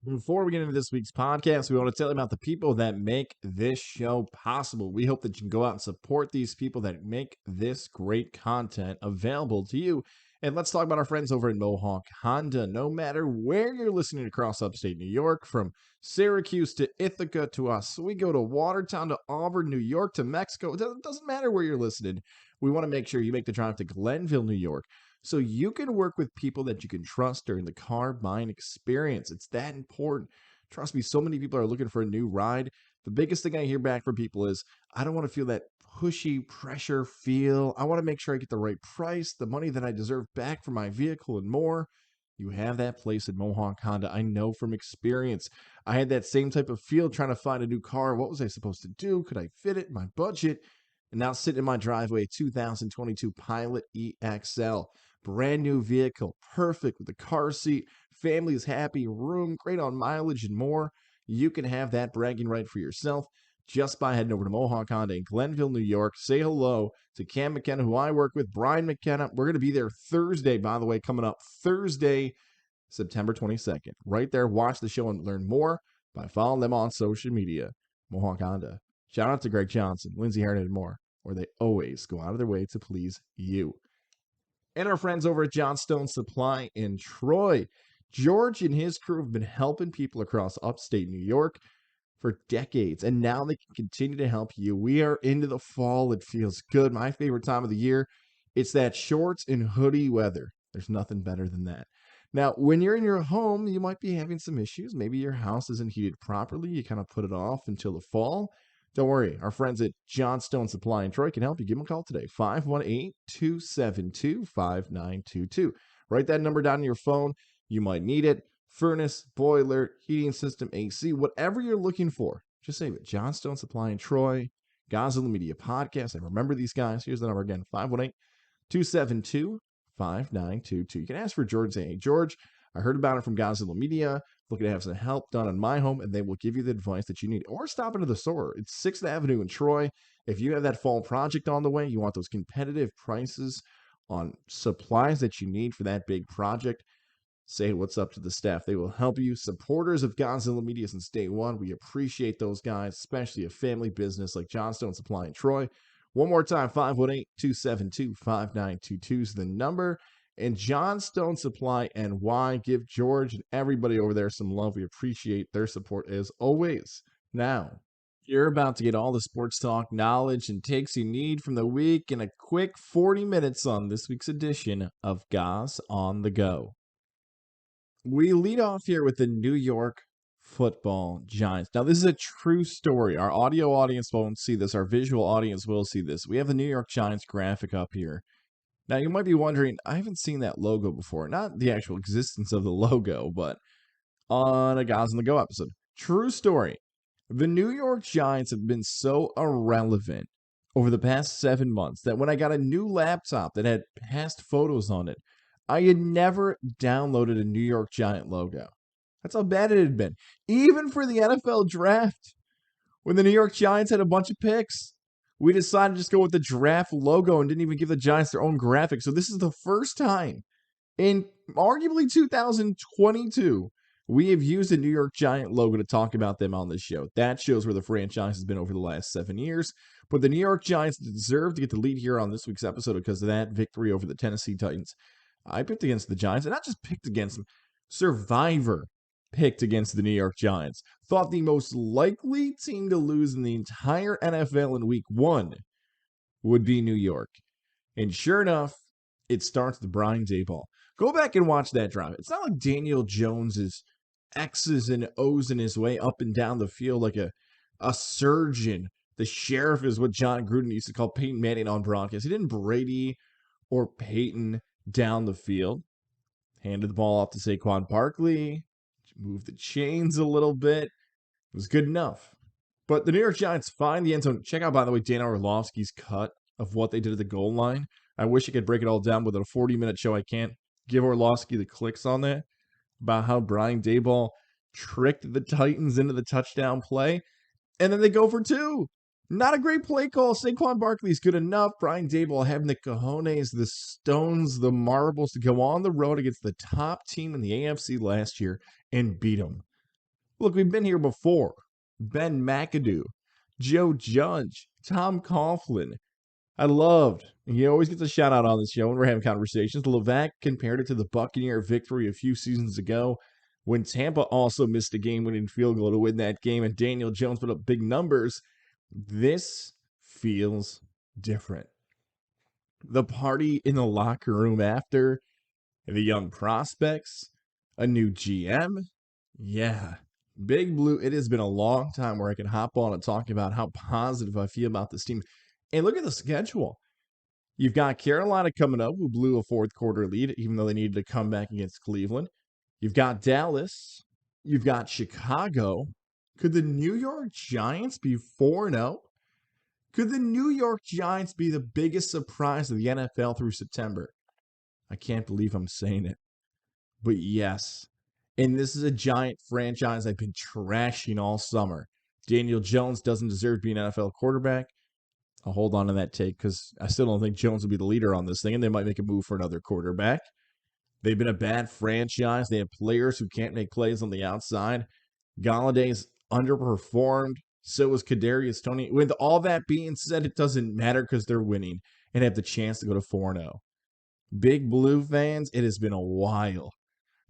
Before we get into this week's podcast, we want to tell you about the people that make this show possible. We hope that you can go out and support these people that make this great content available to you. And let's talk about our friends over at Mohawk Honda. No matter where you're listening across upstate New York, from Syracuse to Ithaca to Oswego to Watertown to Auburn, New York to Mexico, it doesn't matter where you're listening. We want to make sure you make the drive to Glenville, New York, so you can work with people that you can trust during the car buying experience. It's that important. Trust me, so many people are looking for a new ride. The biggest thing I hear back from people is, I don't want to feel that pushy pressure feel. I want to make sure I get the right price, the money that I deserve back for my vehicle, and more. You have that place at Mohawk Honda. I know from experience. I had that same type of feel trying to find a new car. What was I supposed to do? Could I fit it in my budget? And now sitting in my driveway, 2022 Pilot EXL. Brand new vehicle, perfect with the car seat, family's happy, room, great on mileage and more. You can have that bragging right for yourself just by heading over to Mohawk Honda in Glenville, New York. Say hello to Cam McKenna, who I work with, Brian McKenna. We're going to be there Thursday, by the way, coming up Thursday, September 22nd. Right there, watch the show and learn more by following them on social media. Mohawk Honda. Shout out to Greg Johnson, Lindsay Harden, and more, where they always go out of their way to please you. And our friends over at Johnstone Supply in Troy. George and his crew have been helping people across upstate New York for decades, and now they can continue to help you. We are into the fall. It feels good. My favorite time of the year. It's that shorts and hoodie weather. There's nothing better than that. Now, when you're in your home, you might be having some issues. Maybe your house isn't heated properly. You kind of put it off until the fall. Don't worry, our friends at Johnstone Supply in Troy can help you. Give them a call today, 518-272-5922. Write that number down on your phone. You might need it. Furnace, boiler, heating system, AC, whatever you're looking for. Just save it. Johnstone Supply in Troy, Gozilla Media Podcast. And remember these guys. Here's the number again, 518-272-5922. You can ask for George. Say, hey, George, I heard about it from Gozilla Media. Looking to have some help done on my home, and they will give you the advice that you need. Or stop into the store. It's 6th Avenue in Troy. If you have that fall project on the way, you want those competitive prices on supplies that you need for that big project, say what's up to the staff. They will help you. Supporters of Gozilla Media since day one. We appreciate those guys, especially a family business like Johnstone Supply in Troy. One more time, 518-272-5922 is the number. And Johnstone Supply NY. Give George and everybody over there some love. We appreciate their support as always. Now, you're about to get all the sports talk, knowledge, and takes you need from the week in a quick 40 minutes on this week's edition of Goz On The Go. We lead off here with the New York Football Giants. Now, this is a true story. Our audio audience won't see this. Our visual audience will see this. We have the New York Giants graphic up here. Now, you might be wondering, I haven't seen that logo before. Not the actual existence of the logo, but on a Goz On The Go episode. True story. The New York Giants have been so irrelevant over the past 7 months that when I got a new laptop that had past photos on it, I had never downloaded a New York Giant logo. That's how bad it had been. Even for the NFL draft, when the New York Giants had a bunch of picks, we decided to just go with the draft logo and didn't even give the Giants their own graphic. So this is the first time in arguably 2022 we have used a New York Giant logo to talk about them on this show. That shows where the franchise has been over the last 7 years. But the New York Giants deserve to get the lead here on this week's episode because of that victory over the Tennessee Titans. I picked against the Giants, and not just picked against them. Survivor picked against the New York Giants. Thought the most likely team to lose in the entire NFL in week 1 would be New York. And sure enough, it starts with Brian Daboll. Go back and watch that drive. It's not like Daniel Jones is X's and O's in his way up and down the field like a surgeon. The sheriff is what John Gruden used to call Peyton Manning on broadcast. He didn't Brady or Peyton down the field. Handed the ball off to Saquon Barkley. Moved the chains a little bit. It was good enough. But the New York Giants find the end zone. Check out, by the way, Dan Orlovsky's cut of what they did at the goal line. I wish I could break it all down within a 40-minute show. I can't give Orlovsky the clicks on that about how Brian Daboll tricked the Titans into the touchdown play. And then they go for 2. Not a great play call. Saquon Barkley's good enough. Brian Daboll having the cojones, the stones, the marbles to go on the road against the top team in the AFC last year and beat them. Look, we've been here before. Ben McAdoo, Joe Judge, Tom Coughlin. He always gets a shout out on this show when we're having conversations. Levack compared it to the Buccaneer victory a few seasons ago when Tampa also missed a game winning field goal to win that game and Daniel Jones put up big numbers. This feels different. The party in the locker room after, the young prospects, a new GM. Yeah. Big Blue, it has been a long time where I can hop on and talk about how positive I feel about this team. And look at the schedule. You've got Carolina coming up, who blew a fourth quarter lead, even though they needed to come back against Cleveland. You've got Dallas. You've got Chicago. Could the New York Giants be 4-0? Could the New York Giants be the biggest surprise of the NFL through September? I can't believe I'm saying it. But yes. And this is a Giant franchise I've been trashing all summer. Daniel Jones doesn't deserve to be an NFL quarterback. I'll hold on to that take because I still don't think Jones will be the leader on this thing, and they might make a move for another quarterback. They've been a bad franchise. They have players who can't make plays on the outside. Galladay's underperformed. So is Kadarius Toney. With all that being said, it doesn't matter because they're winning and have the chance to go to 4-0. Big Blue fans, it has been a while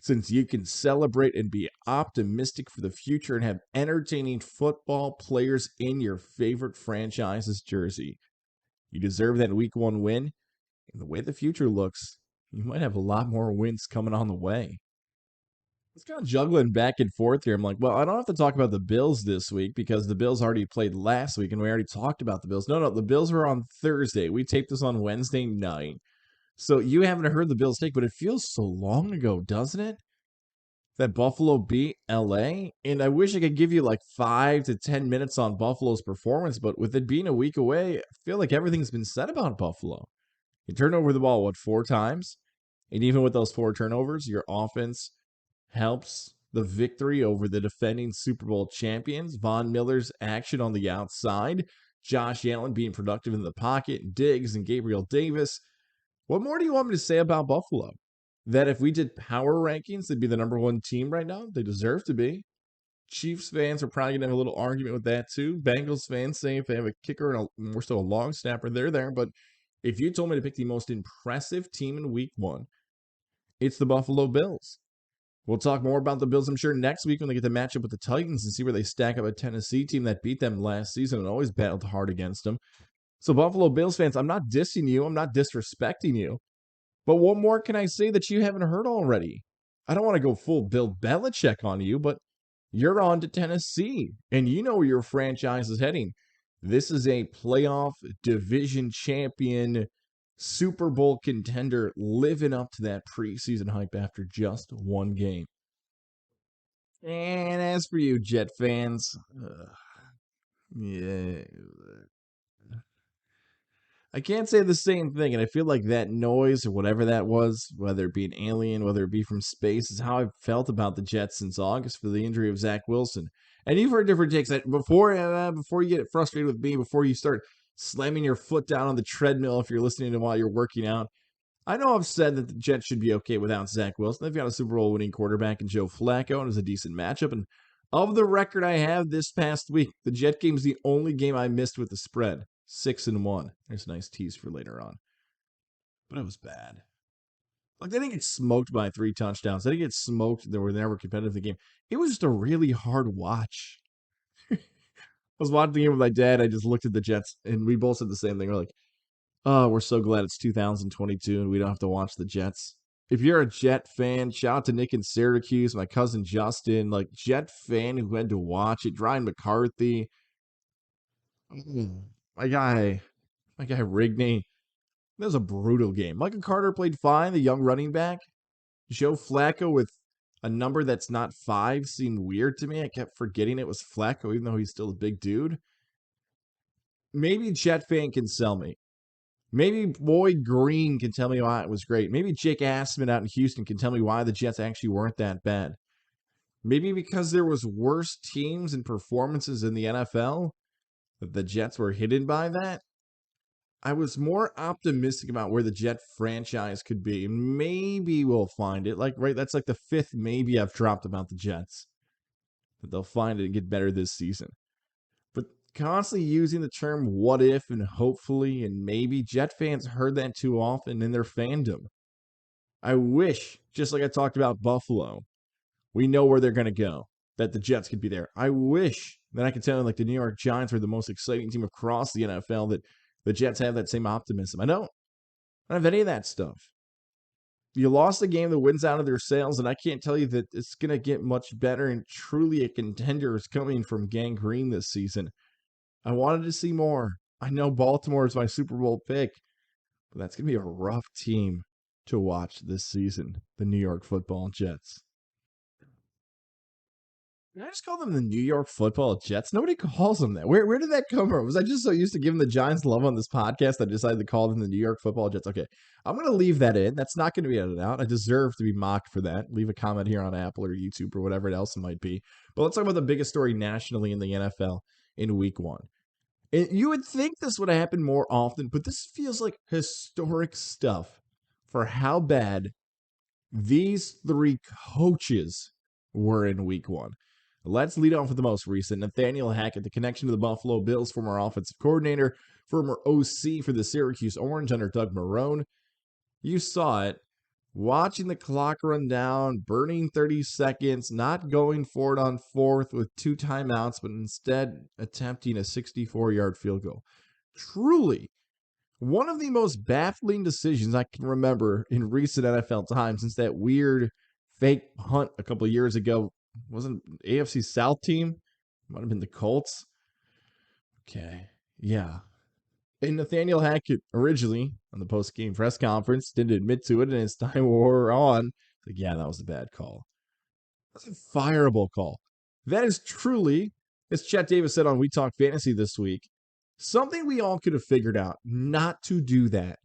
since you can celebrate and be optimistic for the future and have entertaining football players in your favorite franchise's jersey. You deserve that week 1 win. And the way the future looks, you might have a lot more wins coming on the way. It's kind of juggling back and forth here. I'm like, well, I don't have to talk about the Bills this week because the Bills already played last week and we already talked about the Bills. No, the Bills were on Thursday. We taped this on Wednesday night. So you haven't heard the Bills take, but it feels so long ago, doesn't it? That Buffalo beat LA. And I wish I could give you like 5 to 10 minutes on Buffalo's performance, but with it being a week away, I feel like everything's been said about Buffalo. You turn over the ball, 4 times? And even with those 4 turnovers, your offense helps the victory over the defending Super Bowl champions. Von Miller's action on the outside. Josh Allen being productive in the pocket. Diggs and Gabriel Davis. What more do you want me to say about Buffalo? That if we did power rankings, they'd be the number 1 team right now? They deserve to be. Chiefs fans are probably going to have a little argument with that too. Bengals fans saying if they have a kicker and more so a long snapper, they're there. But if you told me to pick the most impressive team in week 1, it's the Buffalo Bills. We'll talk more about the Bills, I'm sure, next week when they get to match up with the Titans and see where they stack up a Tennessee team that beat them last season and always battled hard against them. So Buffalo Bills fans, I'm not dissing you. I'm not disrespecting you. But what more can I say that you haven't heard already? I don't want to go full Bill Belichick on you, but you're on to Tennessee, and you know where your franchise is heading. This is a playoff division champion, Super Bowl contender living up to that preseason hype after just 1 game. And as for you, Jet fans, yeah, I can't say the same thing, and I feel like that noise or whatever that was, whether it be an alien, whether it be from space, is how I've felt about the Jets since August for the injury of Zach Wilson. And you've heard different takes. Before you get frustrated with me, before you start slamming your foot down on the treadmill if you're listening to while you're working out, I know I've said that the Jets should be okay without Zach Wilson. They've got a Super Bowl winning quarterback in Joe Flacco, and it's a decent matchup. And of the record I have this past week, the Jet game is the only game I missed with the spread. 6-1. There's a nice tease for later on. But it was bad. Like, they didn't get smoked by 3 touchdowns. They didn't get smoked. They were never competitive in the game. It was just a really hard watch. I was watching the game with my dad. I just looked at the Jets, and we both said the same thing. We're like, oh, we're so glad it's 2022 and we don't have to watch the Jets. If you're a Jet fan, shout out to Nick in Syracuse, my cousin Justin, like Jet fan who had to watch it. Ryan McCarthy. My guy Rigney. That was a brutal game. Michael Carter played fine, the young running back. Joe Flacco with a number that's not 5 seemed weird to me. I kept forgetting it was Flacco, even though he's still a big dude. Maybe Jet fan can sell me. Maybe Boyd Green can tell me why it was great. Maybe Jake Assman out in Houston can tell me why the Jets actually weren't that bad. Maybe because there was worse teams and performances in the NFL that the Jets were hidden by that. I was more optimistic about where the Jet franchise could be. Maybe we'll find it. That's like the 5th maybe I've dropped about the Jets. that they'll find it and get better this season. But constantly using the term what if and hopefully and maybe, Jet fans heard that too often in their fandom. I wish, just like I talked about Buffalo, we know where they're going to go, that the Jets could be there. I wish that I could tell you, like, the New York Giants were the most exciting team across the NFL, that the Jets have that same optimism. I don't have any of that stuff. You lost a game that wins out of their sails, and I can't tell you that it's going to get much better, and truly a contender is coming from Gang Green this season. I wanted to see more. I know Baltimore is my Super Bowl pick, but that's going to be a rough team to watch this season, the New York Football Jets. Did I just call them the New York Football Jets? Nobody calls them that. Where did that come from? Was I just so used to giving the Giants love on this podcast that I decided to call them the New York Football Jets? Okay, I'm going to leave that in. That's not going to be edited out. I deserve to be mocked for that. Leave a comment here on Apple or YouTube or whatever else it might be. But let's talk about the biggest story nationally in the NFL in Week 1. And you would think this would happen more often, but this feels like historic stuff for how bad these three coaches were in Week 1. Let's lead off with the most recent. Nathaniel Hackett, the connection to the Buffalo Bills, former offensive coordinator, former OC for the Syracuse Orange under Doug Marrone. You saw it. Watching the clock run down, burning 30 seconds, not going for it on fourth with 2 timeouts, but instead attempting a 64-yard field goal. Truly, one of the most baffling decisions I can remember in recent NFL time, since that weird fake punt a couple of years ago. Wasn't AFC South team? Might have been the Colts. Okay, yeah. And Nathaniel Hackett originally on the post-game press conference didn't admit to it, and as time wore on, like, yeah, that was a bad call. That's a fireable call. That is truly, as Chet Davis said on We Talk Fantasy this week, something we all could have figured out not to do that.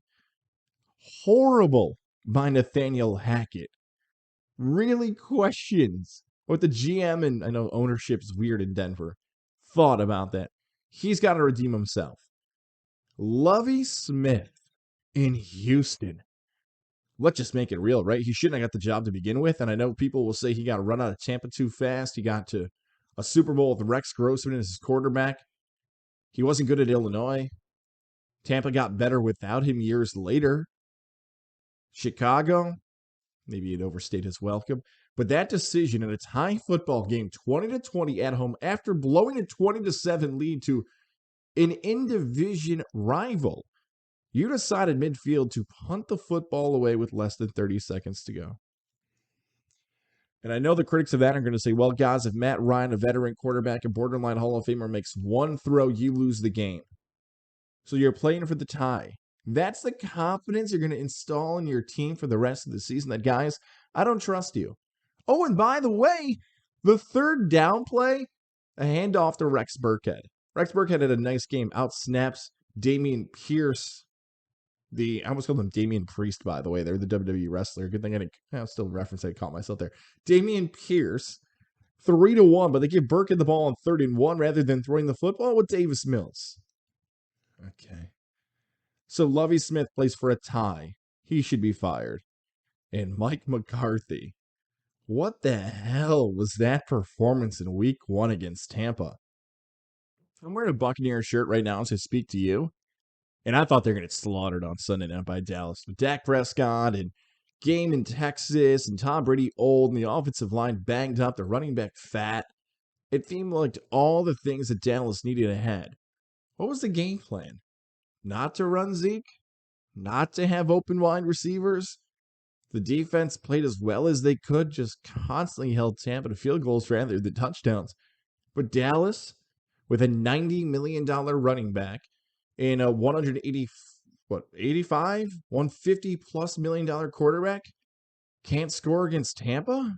Horrible by Nathaniel Hackett. Really questions what the GM, and I know ownership is weird in Denver, thought about that. He's got to redeem himself. Lovie Smith in Houston. Let's just make it real, right? He shouldn't have got the job to begin with, and I know people will say he got run out of Tampa too fast. He got to a Super Bowl with Rex Grossman as his quarterback. He wasn't good at Illinois. Tampa got better without him years later. Chicago, maybe he'd overstayed his welcome. But that decision in a tie football game, 20-20 at home, after blowing a 20-7 lead to an in-division rival, you decided midfield to punt the football away with less than 30 seconds to go. And I know the critics of that are going to say, well, guys, if Matt Ryan, a veteran quarterback and borderline Hall of Famer, makes one throw, you lose the game. So you're playing for the tie. That's the confidence you're going to install in your team for the rest of the season, that, guys, I don't trust you. Oh, and by the way, the third down play, a handoff to Rex Burkhead. Rex Burkhead had a nice game, out-snaps Damian Pierce. I almost called him Damian Priest, by the way. They're the WWE wrestler. Good thing I still reference, I caught myself there. Damian Pierce, 3-1, but they give Burkhead the ball on 3rd and 1 rather than throwing the football with Davis Mills. Okay. So Lovie Smith plays for a tie. He should be fired. And Mike McCarthy. What the hell was that performance in Week 1 against Tampa? I'm wearing a Buccaneer shirt right now as I speak to you. And I thought they were going to get slaughtered on Sunday night by Dallas. With Dak Prescott and game in Texas and Tom Brady old and the offensive line banged up, the running back fat. It seemed like all the things that Dallas needed ahead. What was the game plan? Not to run Zeke? Not to have open wide receivers? The defense played as well as they could, just constantly held Tampa to field goals rather than touchdowns. But Dallas, with a $90 million running back and a 150 plus million dollar quarterback, can't score against Tampa?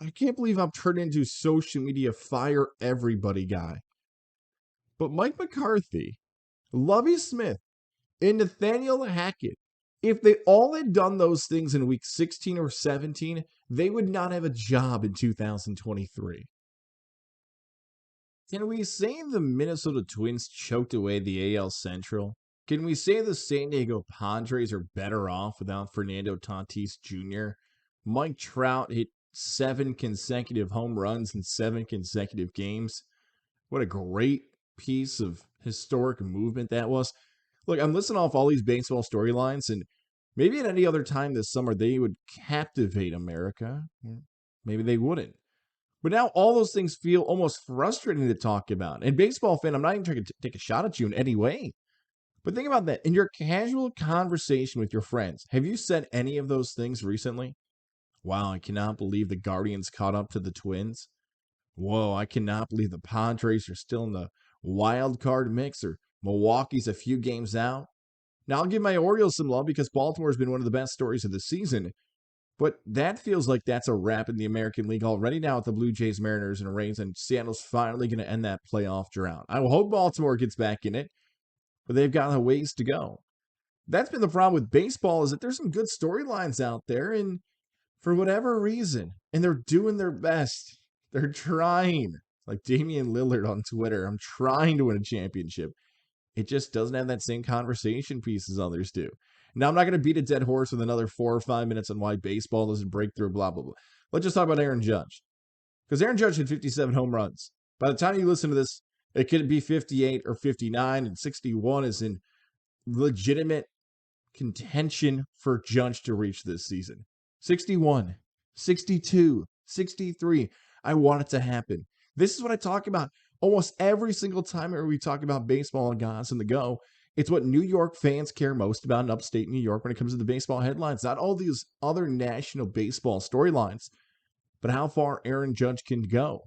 I can't believe I'm turned into social media fire everybody guy. But Mike McCarthy, Lovie Smith, and Nathaniel Hackett, if they all had done those things in week 16 or 17, they would not have a job in 2023. Can we say the Minnesota Twins choked away the AL Central? Can we say the San Diego Padres are better off without Fernando Tatis Jr.? Mike Trout hit 7 consecutive home runs in 7 consecutive games. What a great piece of historic movement that was. Look, I'm listing off all these baseball storylines, and maybe at any other time this summer they would captivate America. Maybe they wouldn't. But now all those things feel almost frustrating to talk about. And baseball fan, I'm not even trying to take a shot at you in any way. But think about that. In your casual conversation with your friends, have you said any of those things recently? Wow, I cannot believe the Guardians caught up to the Twins. Whoa, I cannot believe the Padres are still in the wild card mix, or Milwaukee's a few games out. Now, I'll give my Orioles some love because Baltimore's been one of the best stories of the season. But that feels like that's a wrap in the American League already now with the Blue Jays, Mariners, and Rays, and Seattle's finally going to end that playoff drought. I hope Baltimore gets back in it, but they've got a ways to go. That's been the problem with baseball, is that there's some good storylines out there, and for whatever reason, and they're doing their best. They're trying. Like Damian Lillard on Twitter, I'm trying to win a championship. It just doesn't have that same conversation piece as others do. Now, I'm not going to beat a dead horse with another 4 or 5 minutes on why baseball doesn't break through, blah, blah, blah. Let's just talk about Aaron Judge. Because Aaron Judge had 57 home runs. By the time you listen to this, it could be 58 or 59, and 61 is in legitimate contention for Judge to reach this season. 61, 62, 63. I want it to happen. This is what I talk about almost every single time we talk about baseball and Goz On The Go. It's what New York fans care most about in upstate New York when it comes to the baseball headlines. Not all these other national baseball storylines, but how far Aaron Judge can go.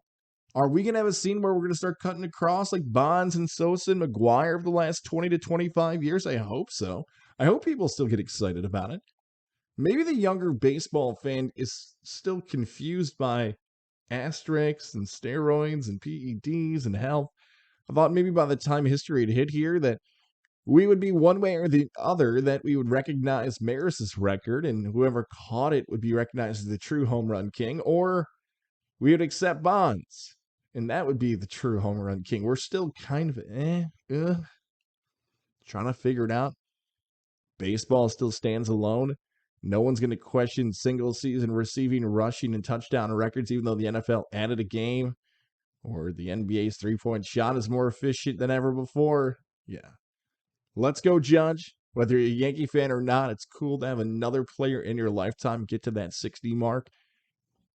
Are we going to have a scene where we're going to start cutting across like Bonds and Sosa and McGuire over the last 20 to 25 years? I hope so. I hope people still get excited about it. Maybe the younger baseball fan is still confused by asterisks and steroids and PEDs and health. I thought maybe by the time history had hit here that we would be one way or the other, that we would recognize Maris's record, and whoever caught it would be recognized as the true home run king, or we would accept Bonds, and that would be the true home run king. We're still kind of trying to figure it out. Baseball still stands alone. No one's going to question single season receiving, rushing, and touchdown records, even though the NFL added a game, or the NBA's three-point shot is more efficient than ever before. Yeah. Let's go, Judge. Whether you're a Yankee fan or not, it's cool to have another player in your lifetime get to that 60 mark.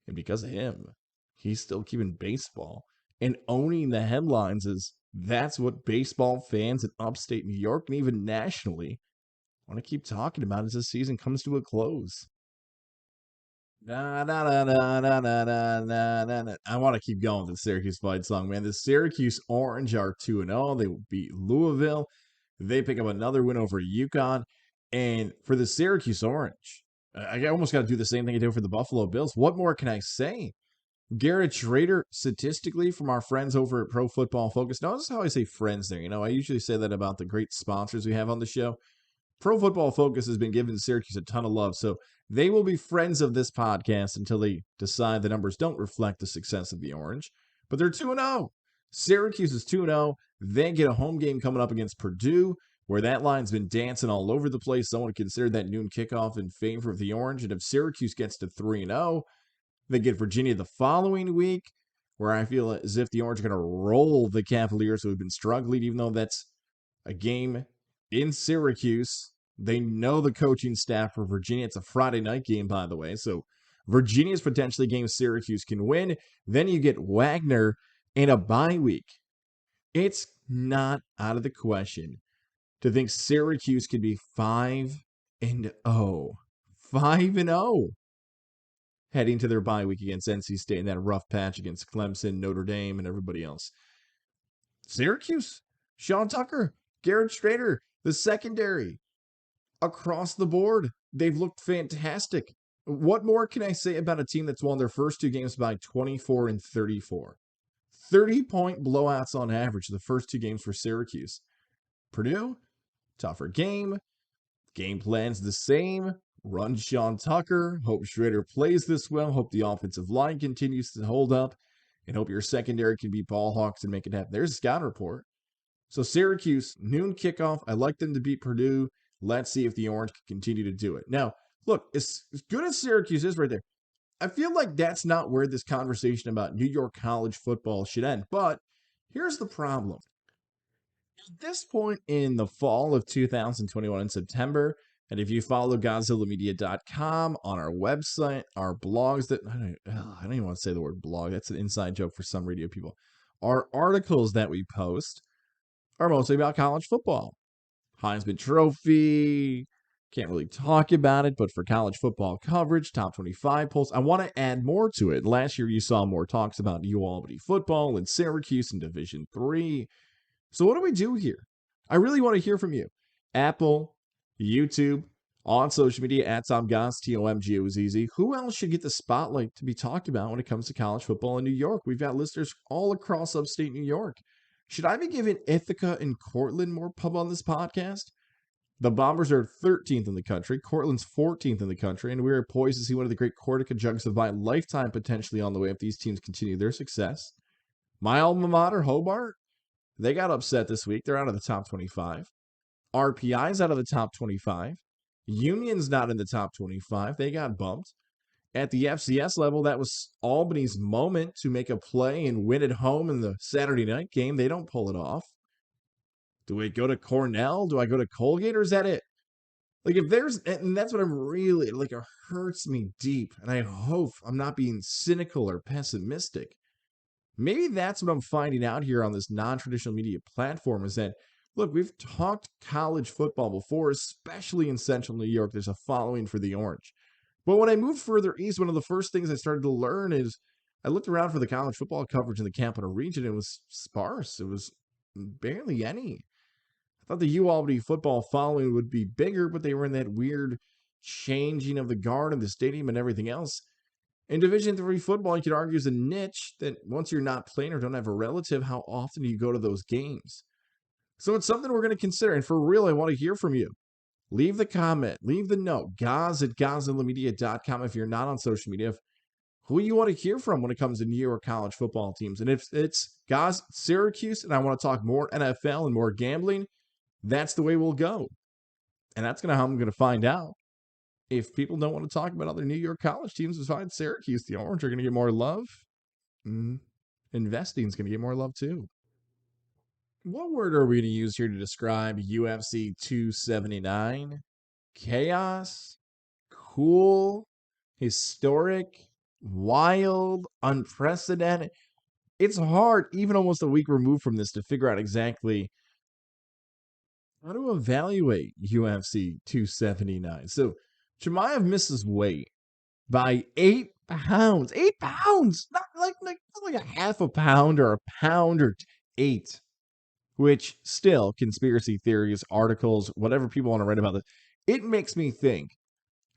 And because of him, he's still keeping baseball and owning the headlines. That's what baseball fans in upstate New York and even nationally want to keep talking about as this season comes to a close. I want to keep going with the Syracuse fight song, man. The Syracuse Orange are 2-0. They beat Louisville. They pick up another win over UConn. And for the Syracuse Orange, I almost got to do the same thing I did for the Buffalo Bills. What more can I say? Garrett Schrader, statistically, from our friends over at Pro Football Focus. Notice how I say friends there. I usually say that about the great sponsors we have on the show. Pro Football Focus has been giving Syracuse a ton of love, so they will be friends of this podcast until they decide the numbers don't reflect the success of the Orange. But they're 2-0. Syracuse is 2-0. They get a home game coming up against Purdue, where that line's been dancing all over the place. Someone considered that noon kickoff in favor of the Orange. And if Syracuse gets to 3-0, they get Virginia the following week, where I feel as if the Orange are going to roll the Cavaliers, who have been struggling, even though that's a game in Syracuse. They know the coaching staff for Virginia. It's a Friday night game, by the way. So Virginia's potentially a game Syracuse can win. Then you get Wagner in a bye week. It's not out of the question to think Syracuse could be 5-0. 5-0. Heading to their bye week against NC State in that rough patch against Clemson, Notre Dame, and everybody else. Syracuse, Sean Tucker, Garrett Schrader, the secondary, across the board, they've looked fantastic. What more can I say about a team that's won their first 2 games by 24 and 34? 30-point blowouts on average the first 2 games for Syracuse. Purdue, tougher game. Game plan's the same. Run Sean Tucker. Hope Schrader plays this well. Hope the offensive line continues to hold up. And hope your secondary can beat ball hawks and make it happen. There's a scout report. So Syracuse, noon kickoff. I like them to beat Purdue. Let's see if the Orange can continue to do it. Now, look, as good as Syracuse is right there, I feel like that's not where this conversation about New York college football should end. But here's the problem. At this point in the fall of 2021 in September, and if you follow GozillaMedia.com on our website, our blogs that I don't even want to say the word blog. That's an inside joke for some radio people. Our articles that we post are mostly about college football. Heisman Trophy. Can't really talk about it, but for college football coverage, top 25 polls, I want to add more to it. Last year, you saw more talks about Albany football and Syracuse in Division 3. So what do we do here? I really want to hear from you. Apple, YouTube, on social media, at TomGoz, TomGoz. Who else should get the spotlight to be talked about when it comes to college football in New York? We've got listeners all across upstate New York. Should I be giving Ithaca and Cortland more pub on this podcast? The Bombers are 13th in the country. Cortland's 14th in the country, and we are poised to see one of the great Cortica jugs of my lifetime potentially on the way if these teams continue their success. My alma mater, Hobart, they got upset this week. They're out of the top 25. RPI's out of the top 25. Union's not in the top 25. They got bumped. At the FCS level, that was Albany's moment to make a play and win at home in the Saturday night game. They don't pull it off. Do I go to Cornell? Do I go to Colgate? Or is that it? Like, if there's, and that's what I'm really, like, it hurts me deep. And I hope I'm not being cynical or pessimistic. Maybe that's what I'm finding out here on this non-traditional media platform is that, look, we've talked college football before, especially in central New York. There's a following for the Orange. But when I moved further east, one of the first things I started to learn is I looked around for the college football coverage in the Capital Region. It was sparse. It was barely any. I thought the UAlbany football following would be bigger, but they were in that weird changing of the guard of the stadium and everything else. In Division III football, you could argue is a niche that once you're not playing or don't have a relative, how often do you go to those games? So it's something we're going to consider. And for real, I want to hear from you. Leave the comment, leave the note, Goz@GozillaMedia.com if you're not on social media. Who you want to hear from when it comes to New York college football teams. And if it's Goz, Syracuse, and I want to talk more NFL and more gambling, that's the way we'll go. And that's how I'm going to find out. If people don't want to talk about other New York college teams besides Syracuse, the Orange are going to get more love. Investing is going to get more love too. What word are we going to use here to describe UFC 279? Chaos, cool, historic, wild, unprecedented. It's hard, even almost a week removed from this, to figure out exactly how to evaluate UFC 279. So Chimaev misses weight by 8 pounds. 8 pounds! Not like a half a pound or a pound or 8. Which still, conspiracy theories, articles, whatever people want to write about this, it makes me think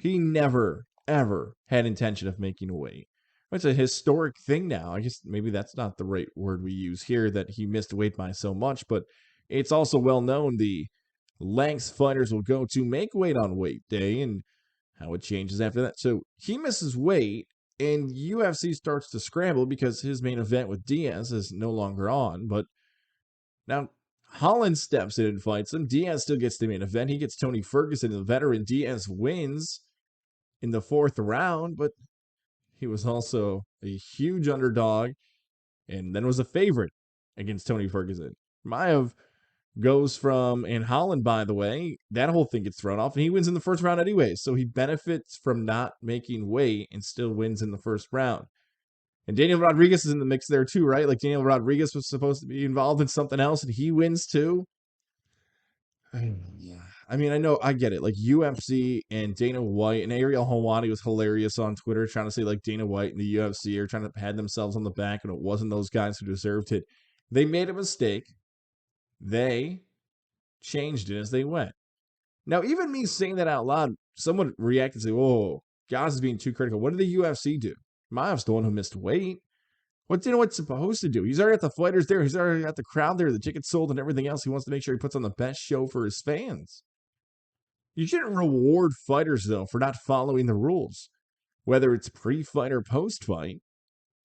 he never, ever had intention of making weight. It's a historic thing now. I guess maybe that's not the right word we use here, that he missed weight by so much, but it's also well known the lengths fighters will go to make weight on weight day and how it changes after that. So he misses weight, and UFC starts to scramble because his main event with Diaz is no longer on, but now, Holland steps in and fights him. Diaz still gets the main event. He gets Tony Ferguson, the veteran. Diaz wins in the 4th round, but he was also a huge underdog and then was a favorite against Tony Ferguson. Maiev goes from, and Holland, by the way, that whole thing gets thrown off, and he wins in the 1st round anyway. So he benefits from not making weight and still wins in the 1st round. And Daniel Rodriguez is in the mix there too, right? Like Daniel Rodriguez was supposed to be involved in something else, and he wins too. Yeah. I mean, I get it. Like UFC and Dana White and Ariel Helwani was hilarious on Twitter trying to say like Dana White and the UFC are trying to pat themselves on the back, and it wasn't those guys who deserved it. They made a mistake. They changed it as they went. Now, even me saying that out loud, someone reacted and say, "Whoa, Goz is being too critical." What did the UFC do? Maev's the one who missed weight. What Dana White's supposed to do? He's already got the fighters there. He's already got the crowd there, the tickets sold and everything else. He wants to make sure he puts on the best show for his fans. You shouldn't reward fighters, though, for not following the rules, whether it's pre-fight or post-fight.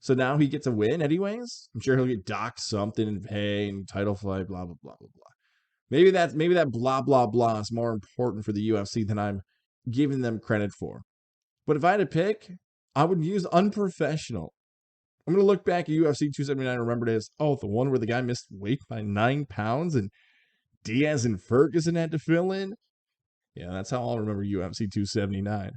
So now he gets a win anyways? I'm sure he'll get docked something and pay and title fight, blah, blah, blah, blah, blah. Maybe that blah, blah, blah is more important for the UFC than I'm giving them credit for. But if I had to pick, I would use unprofessional. I'm going to look back at UFC 279 and remember it as, oh, the one where the guy missed weight by 9 pounds and Diaz and Ferguson had to fill in. Yeah, that's how I'll remember UFC 279.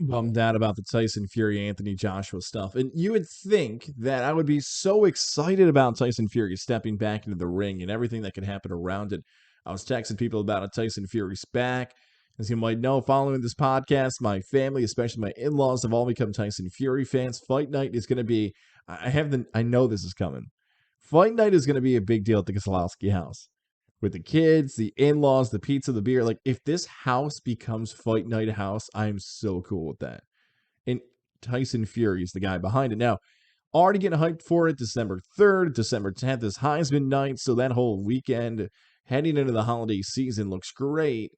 Bummed out about the Tyson Fury, Anthony Joshua stuff. And you would think that I would be so excited about Tyson Fury stepping back into the ring and everything that could happen around it. I was texting people about a Tyson Fury's back. As you might know, following this podcast, my family, especially my in-laws, have all become Tyson Fury fans. Fight night is going to be, I know this is coming. Fight night is going to be a big deal at the Kozlowski house. With the kids, the in-laws, the pizza, the beer. Like, if this house becomes Fight Night house, I'm so cool with that. And Tyson Fury is the guy behind it. Now, already getting hyped for it. December 3rd, December 10th is Heisman night. So that whole weekend heading into the holiday season looks great.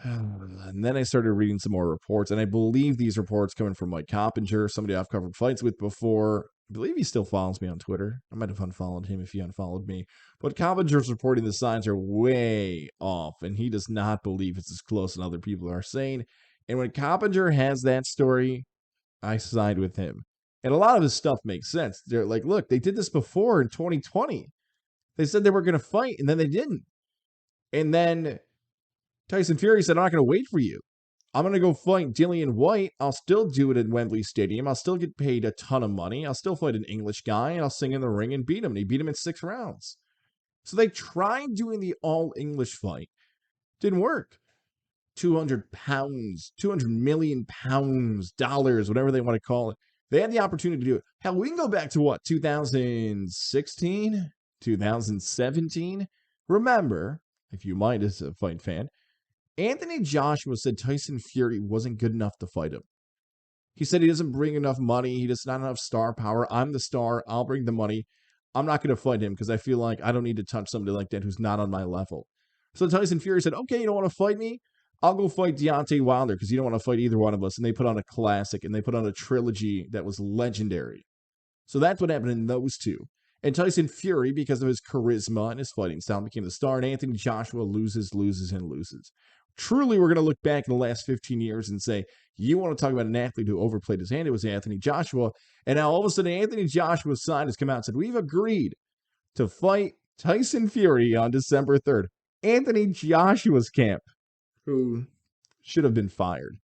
And then I started reading some more reports. And I believe these reports coming from Mike Coppinger, somebody I've covered fights with before. I believe he still follows me on Twitter. I might have unfollowed him if he unfollowed me. But Coppinger's reporting the signs are way off, and he does not believe it's as close as other people are saying. And when Coppinger has that story, I side with him. And a lot of his stuff makes sense. They're like, look, they did this before in 2020. They said they were going to fight, and then they didn't. And then Tyson Fury said, I'm not going to wait for you. I'm going to go fight Dillian White. I'll still do it at Wembley Stadium. I'll still get paid a ton of money. I'll still fight an English guy, and I'll sing in the ring and beat him. And he beat him in 6 rounds. So they tried doing the all-English fight. Didn't work. 200 pounds, 200 million pounds, dollars, whatever they want to call it. They had the opportunity to do it. Hell, we can go back to what, 2016, 2017? Remember, if you might as a fight fan, Anthony Joshua said Tyson Fury wasn't good enough to fight him. He said he doesn't bring enough money. He does not have star power. I'm the star. I'll bring the money. I'm not going to fight him because I feel like I don't need to touch somebody like that who's not on my level. So Tyson Fury said, okay, you don't want to fight me? I'll go fight Deontay Wilder because you don't want to fight either one of us. And they put on a classic and they put on a trilogy that was legendary. So that's what happened in those two. And Tyson Fury, because of his charisma and his fighting style, became the star. And Anthony Joshua loses. Truly, we're going to look back in the last 15 years and say, you want to talk about an athlete who overplayed his hand? It was Anthony Joshua. And now all of a sudden, Anthony Joshua's side has come out and said, we've agreed to fight Tyson Fury on December 3rd. Anthony Joshua's camp, who should have been fired.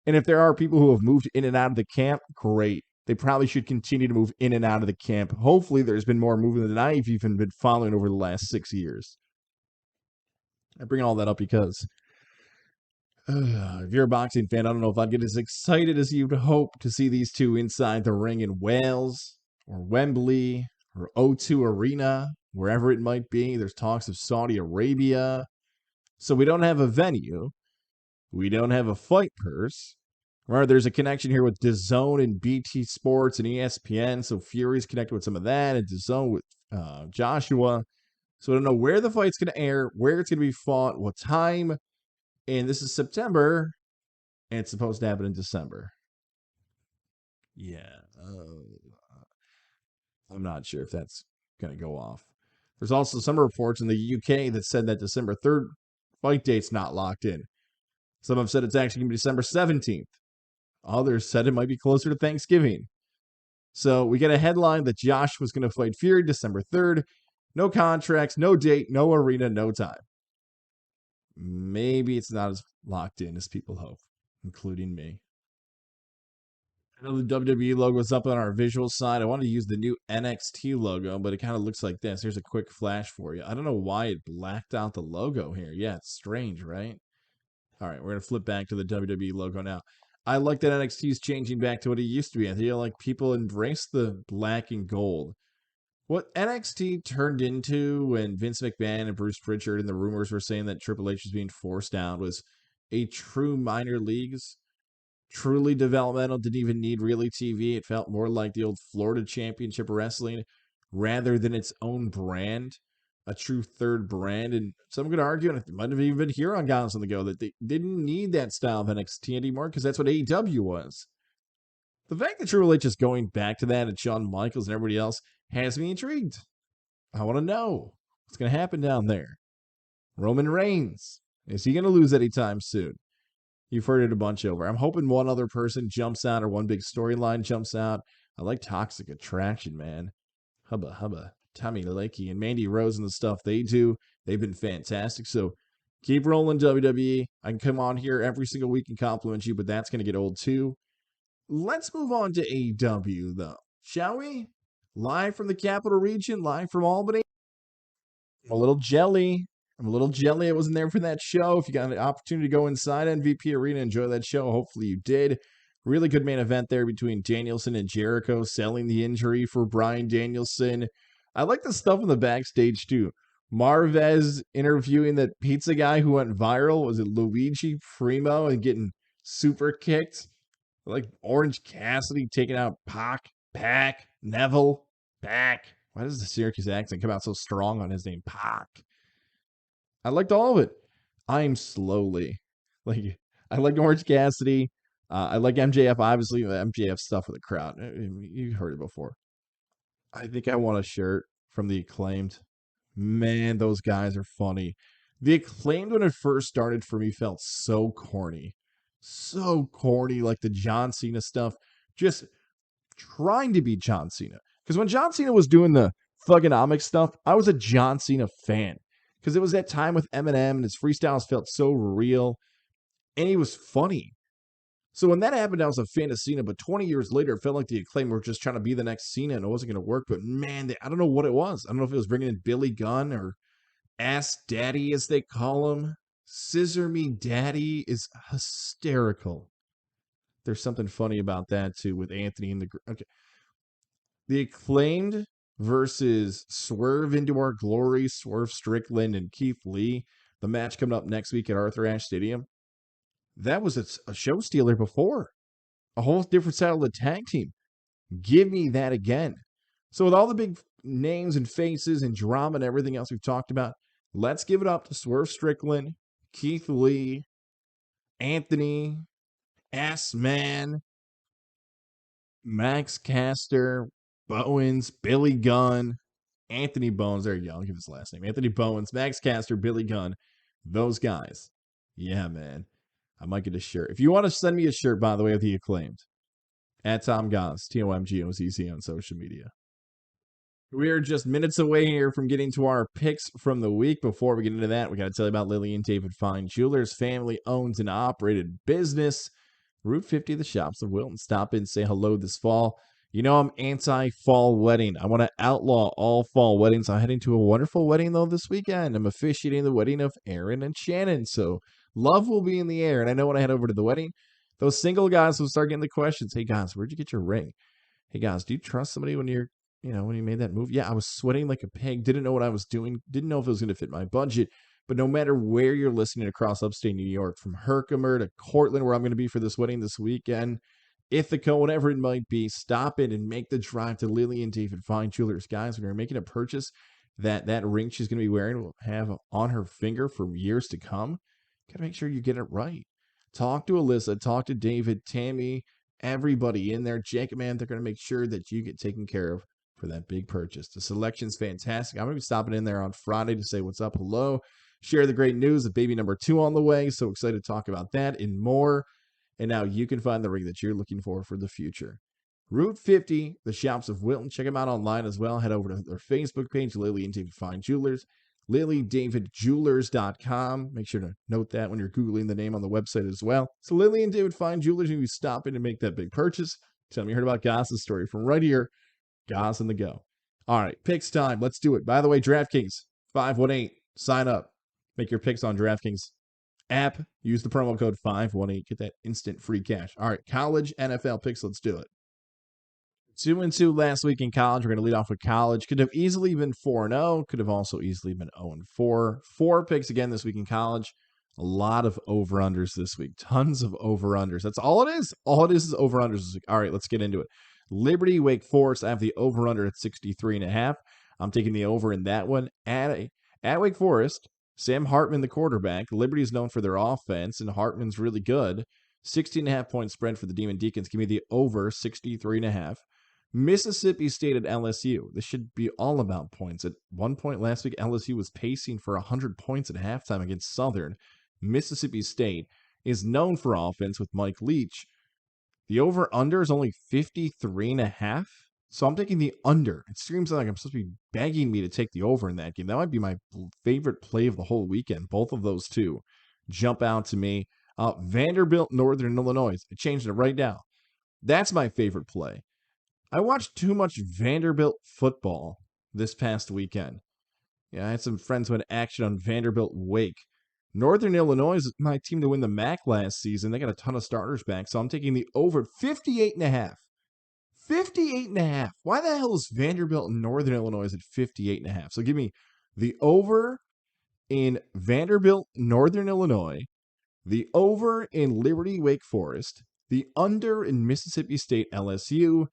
And if there are people who have moved in and out of the camp, great. They probably should continue to move in and out of the camp. Hopefully, there's been more movement than I've even been following over the last 6 years. I bring all that up because if you're a boxing fan, I don't know if I'd get as excited as you'd hope to see these two inside the ring in Wales or Wembley or O2 Arena, wherever it might be. There's talks of Saudi Arabia. So we don't have a venue. We don't have a fight purse. Remember, there's a connection here with DAZN and BT Sports and ESPN. So Fury's connected with some of that, and DAZN with Joshua. So I don't know where the fight's going to air, where it's going to be fought, what time. And this is September, and it's supposed to happen in December. Yeah. I'm not sure if that's going to go off. There's also some reports in the UK that said that December 3rd fight date's not locked in. Some have said it's actually going to be December 17th. Others said it might be closer to Thanksgiving. So we get a headline that Josh was going to fight Fury December 3rd. No contracts, no date, no arena, no time. Maybe it's not as locked in as people hope, including me. I know the WWE logo is up on our visual side. I wanted to use the new NXT logo, but it kind of looks like this. Here's a quick flash for you. I don't know why it blacked out the logo here. Yeah, it's strange, right? All right, we're going to flip back to the WWE logo now. I like that NXT is changing back to what it used to be. I feel like people embrace the black and gold. What NXT turned into when Vince McMahon and Bruce Pritchard and the rumors were saying that Triple H was being forced out was a true minor leagues, truly developmental, didn't even need really TV. It felt more like the old Florida Championship Wrestling rather than its own brand, a true third brand. And some could argue, and it might have even been here on Goz On The Go, that they didn't need that style of NXT anymore because that's what AEW was. The fact that Triple H is going back to that and Shawn Michaels and everybody else has me intrigued. I want to know what's going to happen down there. Roman Reigns, is he going to lose anytime soon? You've heard it a bunch over. I'm hoping one other person jumps out or one big storyline jumps out. I like Toxic Attraction, man. Hubba hubba. Tommy Lakey and Mandy Rose and the stuff they do, they've been fantastic. So keep rolling, WWE. I can come on here every single week and compliment you, but that's going to get old too. Let's move on to AEW, though, shall we? Live from the Capital Region, live from Albany. I'm a little jelly. I wasn't there for that show. If you got an opportunity to go inside MVP Arena, enjoy that show. Hopefully you did. Really good main event there between Danielson and Jericho, selling the injury for Bryan Danielson. I like the stuff in the backstage, too. Marvez interviewing that pizza guy who went viral. Was it Luigi Primo and getting super kicked? I like Orange Cassidy taking out Pac, Neville, Pac. Why does the Syracuse accent come out so strong on his name? Pac. I liked all of it. I'm slowly. I liked Orange Cassidy. I like MJF, obviously, the MJF stuff with the crowd. You heard it before. I think I want a shirt from the Acclaimed. Man, those guys are funny. The Acclaimed, when it first started for me, felt so corny. So corny, like the John Cena stuff. Just trying to be John Cena. Because when John Cena was doing the thugonomics stuff, I was a John Cena fan. Because it was that time with Eminem and his freestyles felt so real. And he was funny. So when that happened, I was a fan of Cena. But 20 years later, it felt like the Acclaim were just trying to be the next Cena and it wasn't going to work. But man, I don't know what it was. I don't know if it was bringing in Billy Gunn or Ass Daddy, as they call him. Scissor Me Daddy is hysterical. There's something funny about that, too, with Anthony and the... Okay. The Acclaimed versus Swerve Into Our Glory, Swerve Strickland and Keith Lee. The match coming up next week at Arthur Ashe Stadium. That was a show stealer before. A whole different style of the tag team. Give me that again. So with all the big names and faces and drama and everything else we've talked about, let's give it up to Swerve Strickland, Keith Lee, Anthony, S-Man, Max Caster, Bowens, Billy Gunn, Anthony Bowens. There you go. I'll give his last name. Anthony Bowens, Max Caster, Billy Gunn. Those guys. Yeah, man. I might get a shirt. If you want to send me a shirt, by the way, of the Acclaimed, at Tom Goz, TOMGOZZ on social media. We are just minutes away here from getting to our picks from the week. Before we get into that, we got to tell you about Lily and David Fine Jewelers, family owned and operated business. Route 50, the Shoppes of Wilton. Stop in, say hello this fall. You know I'm anti-fall wedding. I want to outlaw all fall weddings. I'm heading to a wonderful wedding, though, this weekend. I'm officiating the wedding of Aaron and Shannon, so love will be in the air. And I know when I head over to the wedding, those single guys will start getting the questions. Hey, guys, where'd you get your ring? Hey, guys, do you trust somebody when you're, when you made that move? Yeah, I was sweating like a pig. Didn't know what I was doing. Didn't know if it was going to fit my budget. But no matter where you're listening across upstate New York, from Herkimer to Cortland, where I'm going to be for this wedding this weekend, Ithaca, whatever it might be, stop in and make the drive to Lily and David Fine Jewelers. Guys, when you're making a purchase, that ring she's going to be wearing will have on her finger for years to come. Got to make sure you get it right. Talk to Alyssa, talk to David, Tammy, everybody in there. Jacob, man, they're going to make sure that you get taken care of for that big purchase. The selection's fantastic. I'm going to be stopping in there on Friday to say what's up, hello, share the great news of baby number 2 on the way. So excited to talk about that and more. And now you can find the ring that you're looking for the future. Route 50, the Shoppes of Wilton. Check them out online as well. Head over to their Facebook page, Lily and David Fine Jewelers, LilyDavidJewelers.com. Make sure to note that when you're Googling the name on the website as well. So Lily and David Fine Jewelers, you stop in and make that big purchase. Tell me you heard about Goz's story from right here, Goz On The Go. All right, picks time. Let's do it. By the way, DraftKings, 518. Sign up. Make your picks on DraftKings app. Use the promo code 518. Get that instant free cash. All right, college NFL picks. Let's do it. 2-2 last week in college. We're going to lead off with college. Could have easily been 4-0. Could have also easily been 0-4. 4 picks again this week in college. A lot of over-unders this week. Tons of over-unders. That's all it is. All it is over-unders this week. All right, let's get into it. Liberty, Wake Forest. I have the over-under at 63.5. I'm taking the over in that one. At Wake Forest, Sam Hartman, the quarterback. Liberty is known for their offense, and Hartman's really good. 16.5 point spread for the Demon Deacons. Give me the over 63.5. Mississippi State at LSU. This should be all about points. At one point last week, LSU was pacing for 100 points at halftime against Southern. Mississippi State is known for offense with Mike Leach. The over-under is only 53.5. So I'm taking the under. It seems like I'm supposed to be begging me to take the over in that game. That might be my favorite play of the whole weekend. Both of those two jump out to me. Vanderbilt, Northern Illinois. I changed it right now. That's my favorite play. I watched too much Vanderbilt football this past weekend. Yeah, I had some friends who had action on Vanderbilt Wake. Northern Illinois is my team to win the MAC last season. They got a ton of starters back, so I'm taking the over 58.5. 58.5. Why the hell is Vanderbilt and Northern Illinois at 58.5? So give me the over in Vanderbilt, Northern Illinois, the over in Liberty, Wake Forest, the under in Mississippi State, LSU.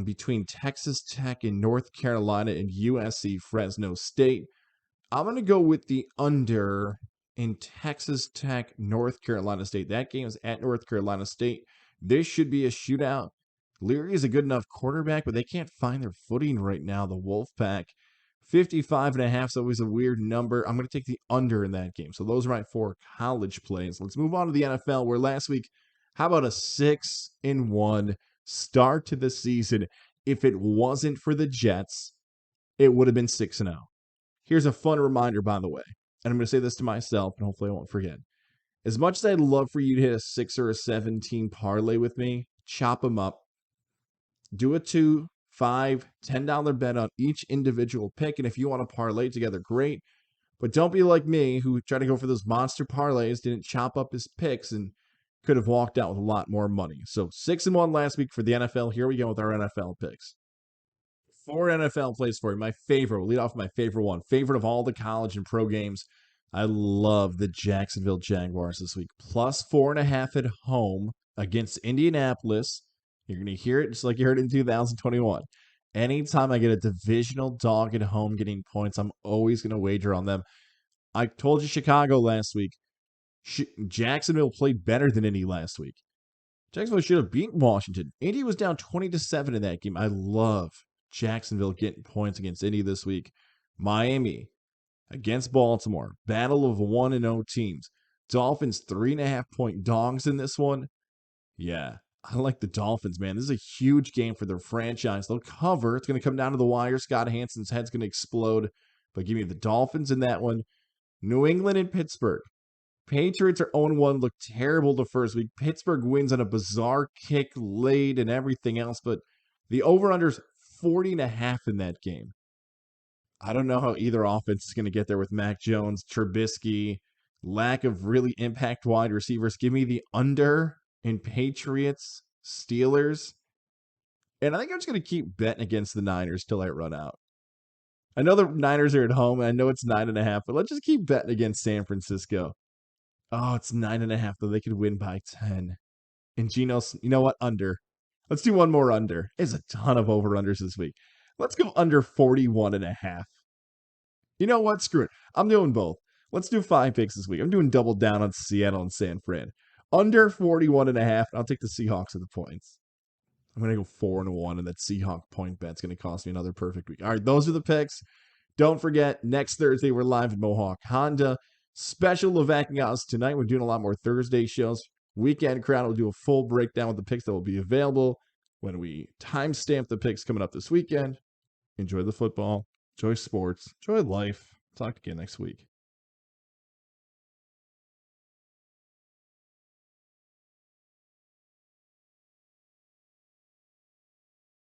Between Texas Tech and North Carolina and USC, Fresno State. I'm going to go with the under in Texas Tech, North Carolina State. That game is at North Carolina State. This should be a shootout. Leary is a good enough quarterback, but they can't find their footing right now, the Wolfpack. 55.5 is always a weird number. I'm going to take the under in that game. So those are my 4 college plays. Let's move on to the NFL, where last week, how about a 6-1 start to the season? If it wasn't for the Jets, it would have been 6-0. Here's a fun reminder, by the way, and I'm going to say this to myself, and hopefully I won't forget. As much as I'd love for you to hit a 6 or a 7 parlay with me, chop them up. Do a $2, $5, $10 bet on each individual pick, and if you want to parlay together, great. But don't be like me, who tried to go for those monster parlays, didn't chop up his picks, and could have walked out with a lot more money. So 6-1 last week for the NFL. Here we go with our NFL picks. 4 NFL plays for you. My favorite. We'll lead off with my favorite one. Favorite of all the college and pro games. I love the Jacksonville Jaguars this week. Plus 4.5 at home against Indianapolis. You're going to hear it just like you heard in 2021. Anytime I get a divisional dog at home getting points, I'm always going to wager on them. I told you Chicago last week. Jacksonville played better than Indy last week. Jacksonville should have beaten Washington. Indy was down 20-7 in that game. I love Jacksonville getting points against Indy this week. Miami against Baltimore. Battle of 1-0 teams. Dolphins 3.5-point dogs in this one. Yeah, I like the Dolphins, man. This is a huge game for their franchise. They'll cover. It's going to come down to the wire. Scott Hansen's head's going to explode. But give me the Dolphins in that one. New England and Pittsburgh. Patriots are 0-1, look terrible the first week. Pittsburgh wins on a bizarre kick late and everything else, but the over-under's 40.5 in that game. I don't know how either offense is going to get there with Mac Jones, Trubisky, lack of really impact wide receivers. Give me the under in Patriots, Steelers. And I think I'm just going to keep betting against the Niners till I run out. I know the Niners are at home, and I know it's 9.5, but let's just keep betting against San Francisco. Oh, it's 9.5, though. They could win by 10. And Geno's, you know what? Under. Let's do one more under. There's a ton of over-unders this week. Let's go under 41.5. You know what? Screw it. I'm doing both. Let's do 5 picks this week. I'm doing double down on Seattle and San Fran. Under 41.5. I'll take the Seahawks at the points. I'm going to go 4-1, and that Seahawk point bet's going to cost me another perfect week. All right, those are the picks. Don't forget, next Thursday, we're live at Mohawk Honda. Special Levack hours tonight. We're doing a lot more Thursday shows. Weekend Crowd will do a full breakdown with the picks that will be available when we timestamp the picks coming up this weekend. Enjoy the football. Enjoy sports. Enjoy life. Talk again next week.